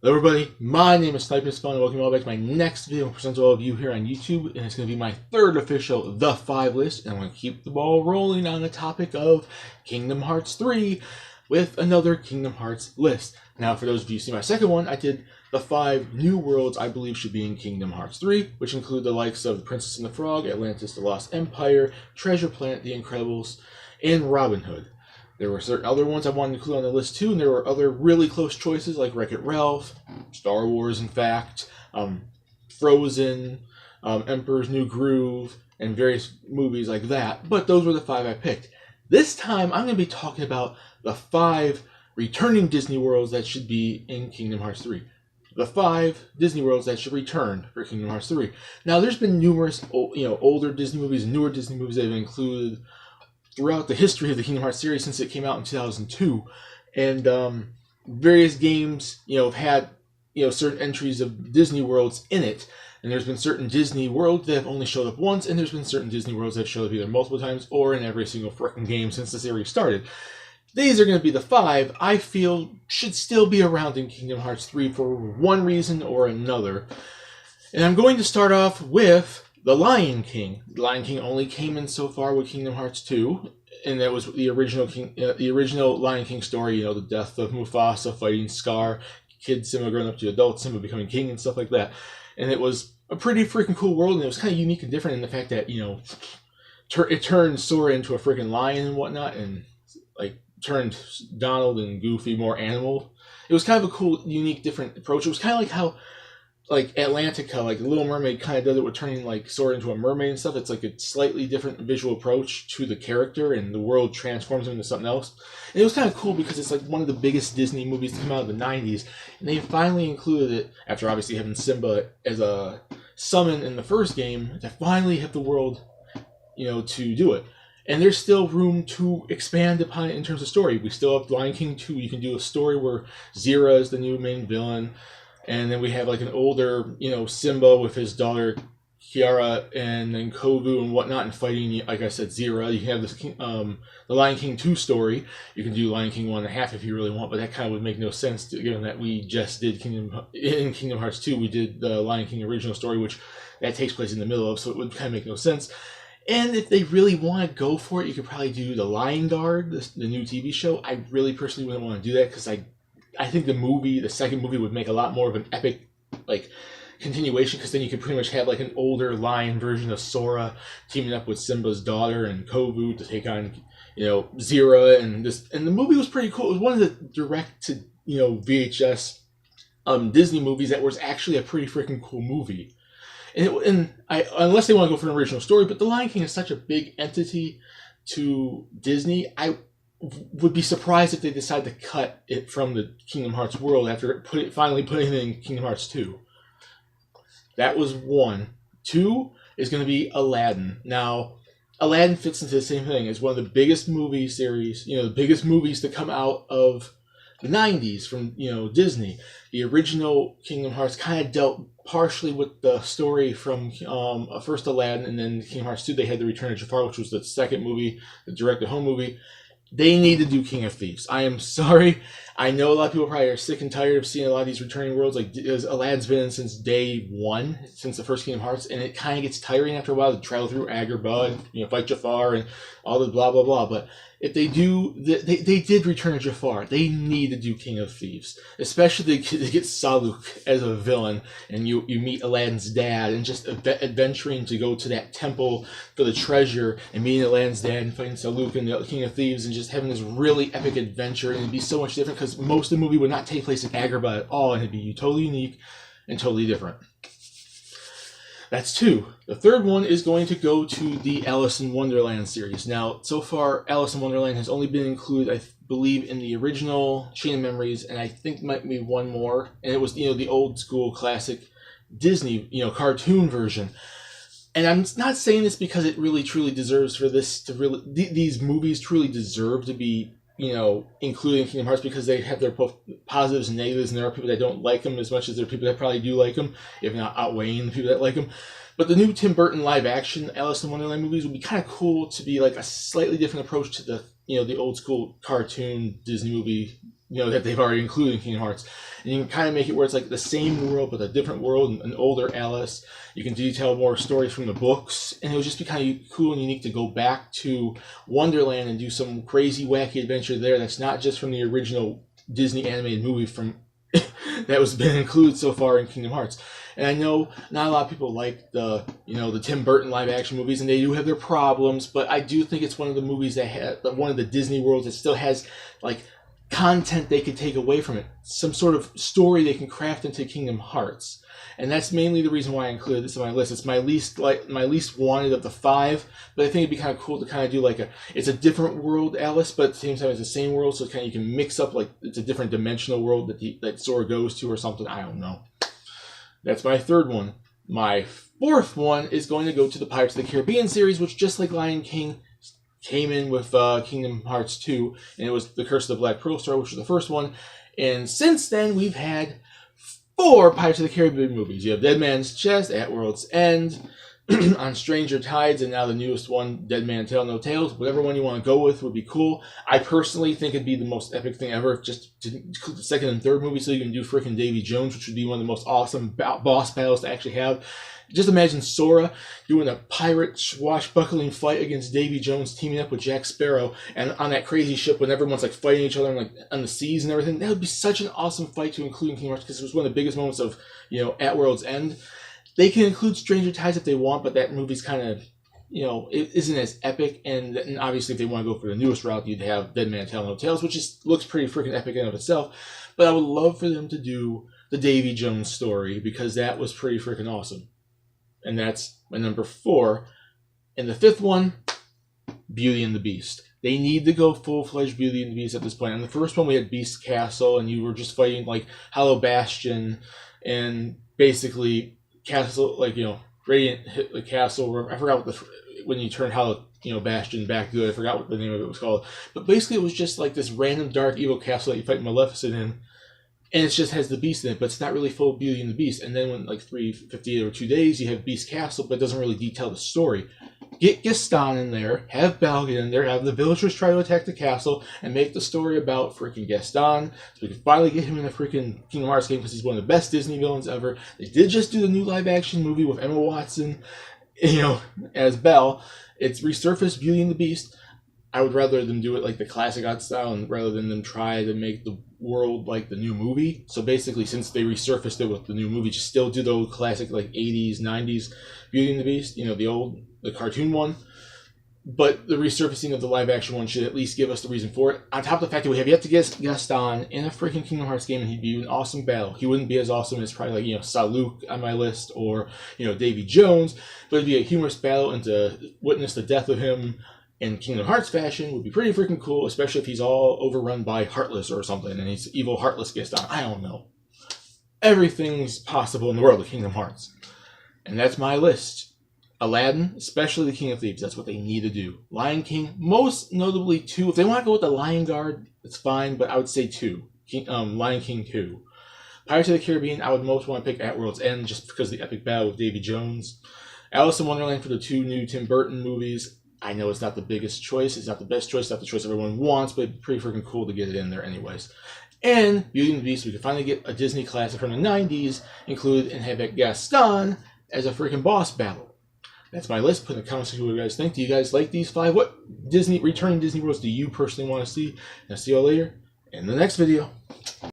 Hello everybody, my name is Sniper Spawn and welcome all back to my next video. I present to all of you here on YouTube, and it's going to be my third official The 5 list, and I'm going to keep the ball rolling on the topic of Kingdom Hearts 3 with another Kingdom Hearts list. Now for those of you who see my second one, I did the 5 new worlds I believe should be in Kingdom Hearts 3, which include the likes of The Princess and the Frog, Atlantis, The Lost Empire, Treasure Planet, The Incredibles, and Robin Hood. There were certain other ones I wanted to include on the list too, and there were other really close choices like Wreck-It Ralph, Star Wars in fact, Frozen, Emperor's New Groove, and various movies like that, but those were the 5 I picked. This time I'm going to be talking about the 5 returning Disney worlds that should be in Kingdom Hearts 3. The 5 Disney worlds that should return for Kingdom Hearts 3. Now there's been numerous older Disney movies and newer Disney movies that have included throughout the history of the Kingdom Hearts series since it came out in 2002, and various games, have had certain entries of Disney worlds in it, and there's been certain Disney worlds that have only showed up once, and there's been certain Disney worlds that have showed up either multiple times or in every single frickin' game since the series started. These are going to be the 5 I feel should still be around in Kingdom Hearts 3 for one reason or another, and I'm going to start off with The Lion King. The Lion King only came in so far with Kingdom Hearts 2, and that was the original Lion King story, the death of Mufasa, fighting Scar, kid Simba growing up to adult Simba becoming king and stuff like that. And it was a pretty freaking cool world, and it was kind of unique and different in the fact that, it turned Sora into a freaking lion and whatnot, and turned Donald and Goofy more animal. It was kind of a cool, unique, different approach. It was kind of like how Atlantica, like Little Mermaid, kind of does it with turning Sora into a mermaid and stuff. It's like a slightly different visual approach to the character, and the world transforms him into something else. And it was kind of cool because it's like one of the biggest Disney movies to come out of the 90s, and they finally included it, after obviously having Simba as a summon in the first game, to finally have the world, to do it. And there's still room to expand upon it in terms of story. We still have Lion King 2. You can do a story where Zira is the new main villain. And then we have an older, Simba with his daughter Kiara, and then Kovu and whatnot, and fighting, like I said, Zira. You can have this the Lion King 2 story. You can do Lion King 1.5 if you really want, but that kind of would make no sense given that we just did Kingdom Hearts 2. We did the Lion King original story, which that takes place in the middle of, so it would kind of make no sense. And if they really want to go for it, you could probably do the Lion Guard, the new TV show. I really personally wouldn't want to do that because I think the second movie would make a lot more of an epic, continuation, because then you could pretty much have an older lion version of Sora teaming up with Simba's daughter and Kovu to take on, Zira, and the movie was pretty cool. It was one of the direct to, VHS Disney movies that was actually a pretty freaking cool movie. Unless they want to go for an original story, but The Lion King is such a big entity to Disney, I would be surprised if they decide to cut it from the Kingdom Hearts world after finally putting it in Kingdom Hearts 2. That was 1. 2 is going to be Aladdin. Now, Aladdin fits into the same thing. It's one of the biggest movie series, the biggest movies to come out of the 90s from, Disney. The original Kingdom Hearts kind of dealt partially with the story from first Aladdin, and then Kingdom Hearts 2, they had The Return of Jafar, which was the second movie, the direct-to-home movie. They need to do King of Thieves. I am sorry. I know a lot of people probably are sick and tired of seeing a lot of these returning worlds. Because Aladdin's been in since day 1, since the first Kingdom Hearts, and it kind of gets tiring after a while to travel through Agrabah and fight Jafar and all the blah blah blah. But if they do, they did Return of Jafar. They need to do King of Thieves, especially to get Saluk as a villain, and you meet Aladdin's dad, and just adventuring to go to that temple for the treasure, and meeting Aladdin's dad and fighting Saluk and the King of Thieves, and just having this really epic adventure, and it'd be so much different because most of the movie would not take place in Agrabah at all, and it'd be totally unique and totally different. That's 2. The third one is going to go to the Alice in Wonderland series. Now, so far, Alice in Wonderland has only been included, I believe, in the original Chain of Memories, and I think might be one more. And it was, the old school classic Disney, cartoon version. And I'm not saying this because it really truly deserves for this to really, these movies truly deserve to be, included in Kingdom Hearts, because they have their positives and negatives, and there are people that don't like them as much as there are people that probably do like them, if not outweighing the people that like them. But the new Tim Burton live-action Alice in Wonderland movies would be kind of cool to be a slightly different approach to the, the old school cartoon Disney movie that they've already included in Kingdom Hearts. And you can kind of make it where it's like the same world, but a different world, an older Alice. You can detail more stories from the books, and it would just be kind of cool and unique to go back to Wonderland and do some crazy, wacky adventure there that's not just from the original Disney animated movie from that was been included so far in Kingdom Hearts. And I know not a lot of people like the Tim Burton live action movies, and they do have their problems, but I do think it's one of the movies that one of the Disney worlds that still has like content they could take away from it, some sort of story they can craft into Kingdom Hearts. And that's mainly the reason why I included this on my list. It's my least wanted of the 5, but I think it'd be kind of cool to kind of do like it's a different world, Alice, but at the same time it's the same world, so kind of you can mix up like it's a different dimensional world that Sora goes to or something. I don't know. That's my third one. My fourth one is going to go to the Pirates of the Caribbean series, which just like Lion King came in with Kingdom Hearts 2, and it was The Curse of the Black Pearl Star, which was the first one. And since then, we've had 4 Pirates of the Caribbean movies. You have Dead Man's Chest, At World's End, On Stranger Tides, and now the newest one, Dead Man Tell No Tales. Whatever one you want to go with would be cool. I personally think it'd be the most epic thing ever, just to include the second and third movie, so you can do freaking Davy Jones, which would be one of the most awesome boss battles to actually have. Just imagine Sora doing a pirate swashbuckling fight against Davy Jones, teaming up with Jack Sparrow, and on that crazy ship when everyone's like fighting each other like on the seas and everything. That would be such an awesome fight to include in Kingdom Hearts, because it was one of the biggest moments of At World's End. They can include Stranger Tides if they want, but that movie's kind of it isn't as epic. And obviously, if they want to go for the newest route, you'd have Dead Man Tell No Tales, which looks pretty freaking epic in and of itself. But I would love for them to do the Davy Jones story, because that was pretty freaking awesome. And that's my number 4. And the 5th one, Beauty and the Beast. They need to go full-fledged Beauty and the Beast at this point. In the first one, we had Beast Castle, and you were just fighting like Hollow Bastion, and basically Castle, Radiant hit the castle. I forgot when you turned Hollow Bastion back good. I forgot what the name of it was called. But basically, it was just like this random dark evil castle that you fight Maleficent in. And it just has the Beast in it, but it's not really full Beauty and the Beast. And then when 358 or 2 days, you have Beast Castle, but it doesn't really detail the story. Get Gaston in there, have Belle get in there, have the villagers try to attack the castle, and make the story about freaking Gaston, so we can finally get him in a freaking Kingdom Hearts game, because he's one of the best Disney villains ever. They did just do the new live-action movie with Emma Watson, as Belle. It's resurfaced Beauty and the Beast. I would rather them do it like the classic art style, and rather than them try to make the world like the new movie. So basically, since they resurfaced it with the new movie, just still do the old classic 80s, 90s Beauty and the Beast, the cartoon one. But the resurfacing of the live action one should at least give us the reason for it. On top of the fact that we have yet to get Gaston in a freaking Kingdom Hearts game, and he'd be an awesome battle. He wouldn't be as awesome as probably Saluk on my list, or Davy Jones, but it'd be a humorous battle, and to witness the death of him in Kingdom Hearts fashion would be pretty freaking cool, especially if he's all overrun by Heartless or something, and he's evil Heartless Gaston. I don't know. Everything's possible in the world of Kingdom Hearts. And that's my list. Aladdin, especially the King of Thieves, that's what they need to do. Lion King, most notably 2. If they want to go with the Lion Guard, it's fine, but I would say 2. Lion King 2. Pirates of the Caribbean, I would most want to pick At World's End, just because of the epic battle with Davy Jones. Alice in Wonderland for the 2 new Tim Burton movies. I know it's not the biggest choice, it's not the best choice, it's not the choice everyone wants, but it's pretty freaking cool to get it in there anyways. And Beauty and the Beast, we could finally get a Disney classic from the 90s included and have that Gaston as a freaking boss battle. That's my list. Put in the comments section what you guys think. Do you guys like these 5? What returning Disney worlds do you personally want to see? And I'll see you all later in the next video.